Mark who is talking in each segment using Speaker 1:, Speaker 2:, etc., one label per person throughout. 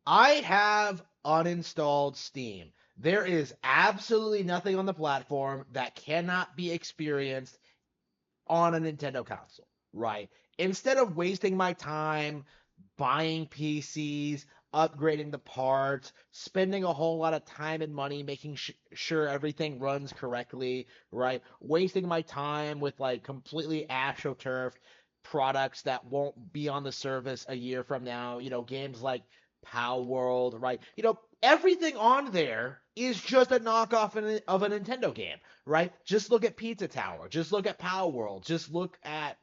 Speaker 1: I have uninstalled Steam. There is absolutely nothing on the platform that cannot be experienced on a Nintendo console, right? Instead of wasting my time buying PCs, upgrading the parts, spending a whole lot of time and money making sure everything runs correctly, right? Wasting my time with like completely astroturfed products that won't be on the service a year from now, games like Power World, right? Everything on there is just a knockoff of a Nintendo game, right? Just look at Pizza Tower. Just look at Power World. Just look at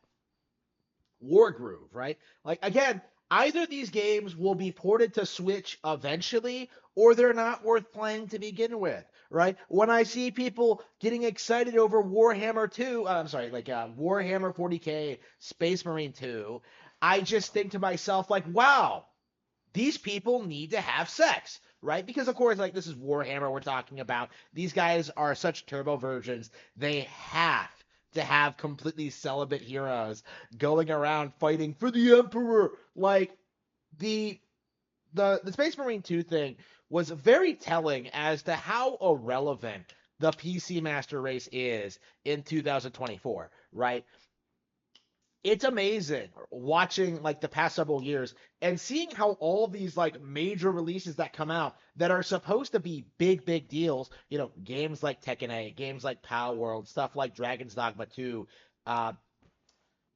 Speaker 1: Wargroove, right? Like, again, either these games will be ported to Switch eventually, or they're not worth playing to begin with, right? When I see people getting excited over Warhammer 2, I'm sorry, like Warhammer 40K Space Marine 2, I just think to myself, like, wow, these people need to have sex, right? Because of course, like this is Warhammer we're talking about. These guys are such turbo versions. They have to have completely celibate heroes going around fighting for the Emperor. Like the the Space Marine 2 thing was very telling as to how irrelevant the PC Master Race is in 2024, right? It's amazing watching like the past several years and seeing how all these like major releases that come out that are supposed to be big deals, games like Tekken 8, games like Power World, stuff like Dragon's Dogma 2, uh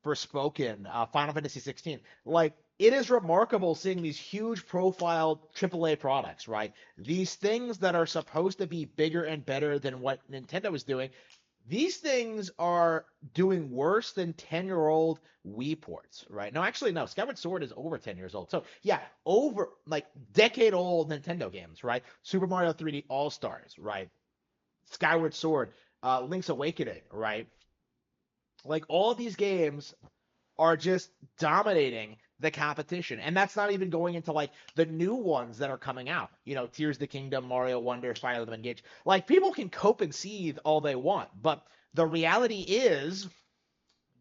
Speaker 1: Forspoken, Final Fantasy 16. Like it is remarkable seeing these huge profile AAA products, right? These things that are supposed to be bigger and better than what Nintendo is doing, these things are doing worse than 10-year-old Wii ports, right? No, actually, no. Skyward Sword is over 10 years old. So, yeah, over like decade old Nintendo games, right? Super Mario 3D All Stars, right? Skyward Sword, Link's Awakening, right? Like all these games are just dominating the competition. And that's not even going into like the new ones that are coming out. Tears of the Kingdom, Mario Wonder, Fire Emblem Engage. Like people can cope and seethe all they want, but the reality is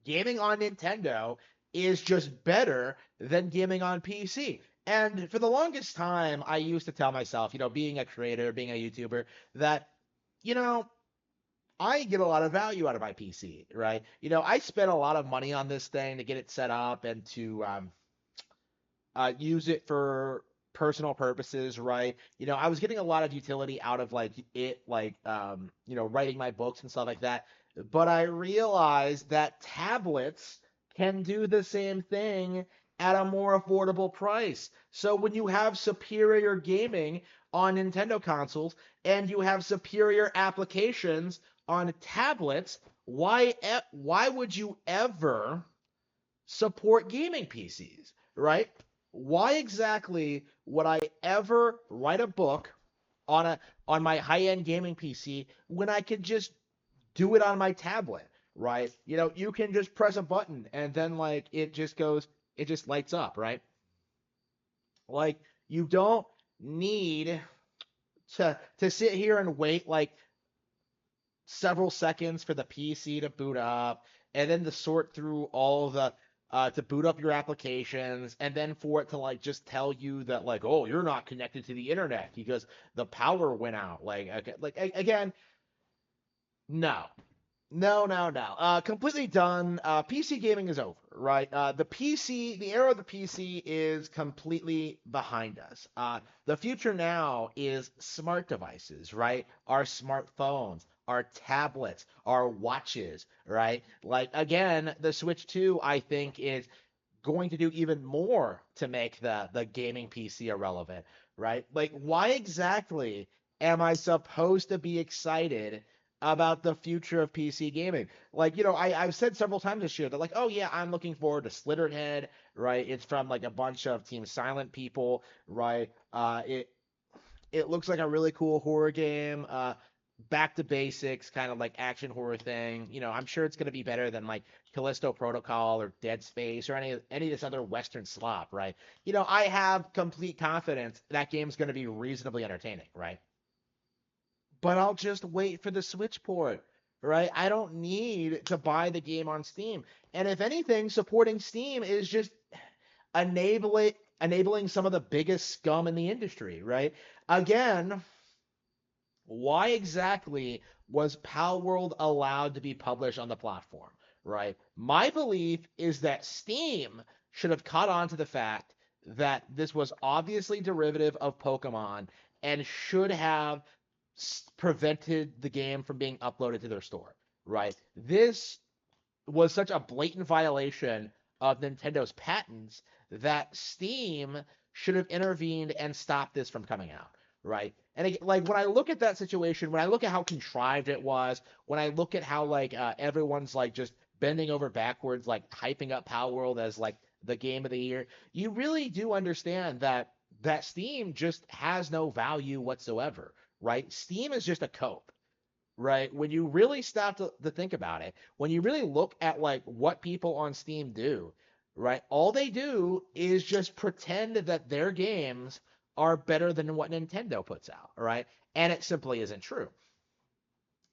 Speaker 1: gaming on Nintendo is just better than gaming on PC. And for the longest time, I used to tell myself, being a creator, being a YouTuber, that, you know, I get a lot of value out of my PC, right? I spent a lot of money on this thing to get it set up and to use it for personal purposes, right? I was getting a lot of utility out of like it, like writing my books and stuff like that. But I realized that tablets can do the same thing at a more affordable price. So when you have superior gaming on Nintendo consoles and you have superior applications on tablets, why would you ever support gaming PCs, right? Why exactly would I ever write a book on a on my high-end gaming PC when I could just do it on my tablet, right? You can just press a button and then like it just lights up, right? Like you don't need to sit here and wait like several seconds for the PC to boot up, and then to sort through all the to boot up your applications, and then for it to like just tell you that like, oh, you're not connected to the internet because the power went out. Like, okay, like again, no, no. Completely done. PC gaming is over, right? The era of the PC is completely behind us. The future now is smart devices, right? Our smartphones, our tablets, our watches, right? Like again, the Switch 2, I think, is going to do even more to make the gaming PC irrelevant, right? Like, why exactly am I supposed to be excited about the future of PC gaming? Like, I've said several times this year that, like, oh yeah, I'm looking forward to Slitterhead, right? It's from like a bunch of Team Silent people, right? It looks like a really cool horror game. Back to basics, kind of like action horror thing. I'm sure it's gonna be better than like Callisto Protocol or Dead Space or any of this other Western slop, right? I have complete confidence that game's gonna be reasonably entertaining, right? But I'll just wait for the Switch port, right? I don't need to buy the game on Steam. And if anything, supporting Steam is just enabling enabling some of the biggest scum in the industry, right? Again, why exactly was Pal World allowed to be published on the platform, right? My belief is that Steam should have caught on to the fact that this was obviously derivative of Pokemon and should have prevented the game from being uploaded to their store, right? This was such a blatant violation of Nintendo's patents that Steam should have intervened and stopped this from coming out, right? And like when I look at that situation, when I look at how contrived it was, when I look at how like everyone's like just bending over backwards, like hyping up Power World as like the game of the year, you really do understand that Steam just has no value whatsoever, right? Steam is just a cope, right? When you really stop to think about it, when you really look at like what people on Steam do, right? All they do is just pretend that their games are better than what Nintendo puts out, right? And it simply isn't true.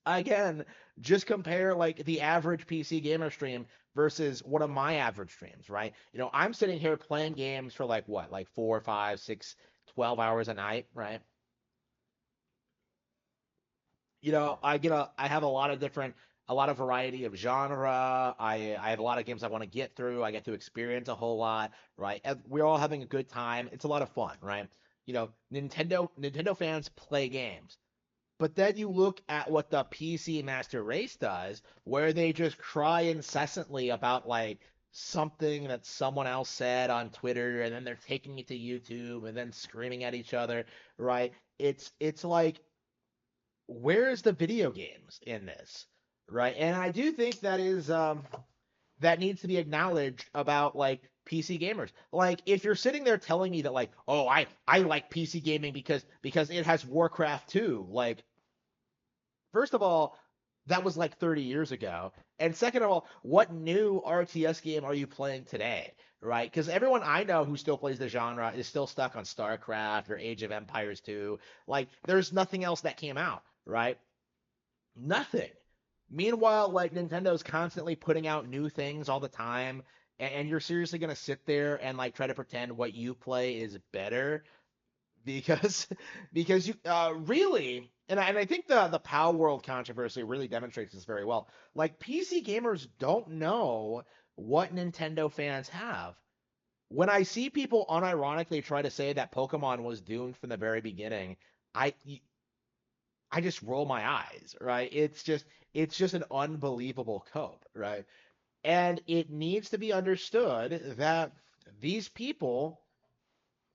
Speaker 1: Again, just compare like the average PC gamer stream versus one of my average streams, right? I'm sitting here playing games for like what, like 4, 5, 6, 12 hours a night, right? I have a lot of a lot of variety of genre. I have a lot of games I want to get through. I get to experience a whole lot, right? And we're all having a good time. It's a lot of fun, right? Nintendo fans play games. But then you look at what the PC Master Race does, where they just cry incessantly about like something that someone else said on Twitter, and then they're taking it to YouTube and then screaming at each other, right? It's like, where's the video games in this, right? And I do think that needs to be acknowledged about like PC gamers. Like if you're sitting there telling me that like, oh, I like PC gaming because it has Warcraft 2, like first of all, that was like 30 years ago. And second of all, what new RTS game are you playing today? Right? Because everyone I know who still plays the genre is still stuck on StarCraft or Age of Empires 2. Like, there's nothing else that came out, right? Nothing. Meanwhile, like Nintendo's constantly putting out new things all the time, and you're seriously gonna sit there and like try to pretend what you play is better because because you really, and I think the Power World controversy really demonstrates this very well. Like PC gamers don't know what Nintendo fans have. When I see people unironically try to say that Pokemon was doomed from the very beginning, I I just roll my eyes, right? It's just an unbelievable cope, right? And it needs to be understood that these people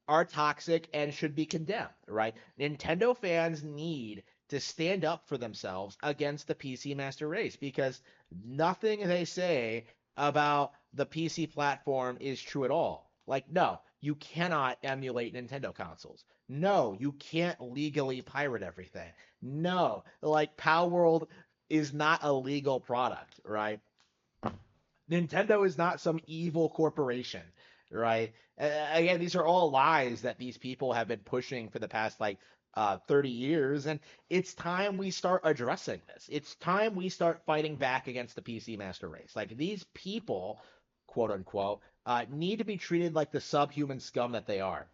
Speaker 1: are toxic and should be condemned, right? Nintendo fans need to stand up for themselves against the PC Master Race because nothing they say about the PC platform is true at all. Like, no, you cannot emulate Nintendo consoles. No, you can't legally pirate everything. No, like, Power World is not a legal product, right? Nintendo is not some evil corporation, right? Again, these are all lies that these people have been pushing for the past like 30 years, and it's time we start addressing this. It's time we start fighting back against the PC Master Race. Like these people, quote unquote, need to be treated like the subhuman scum that they are.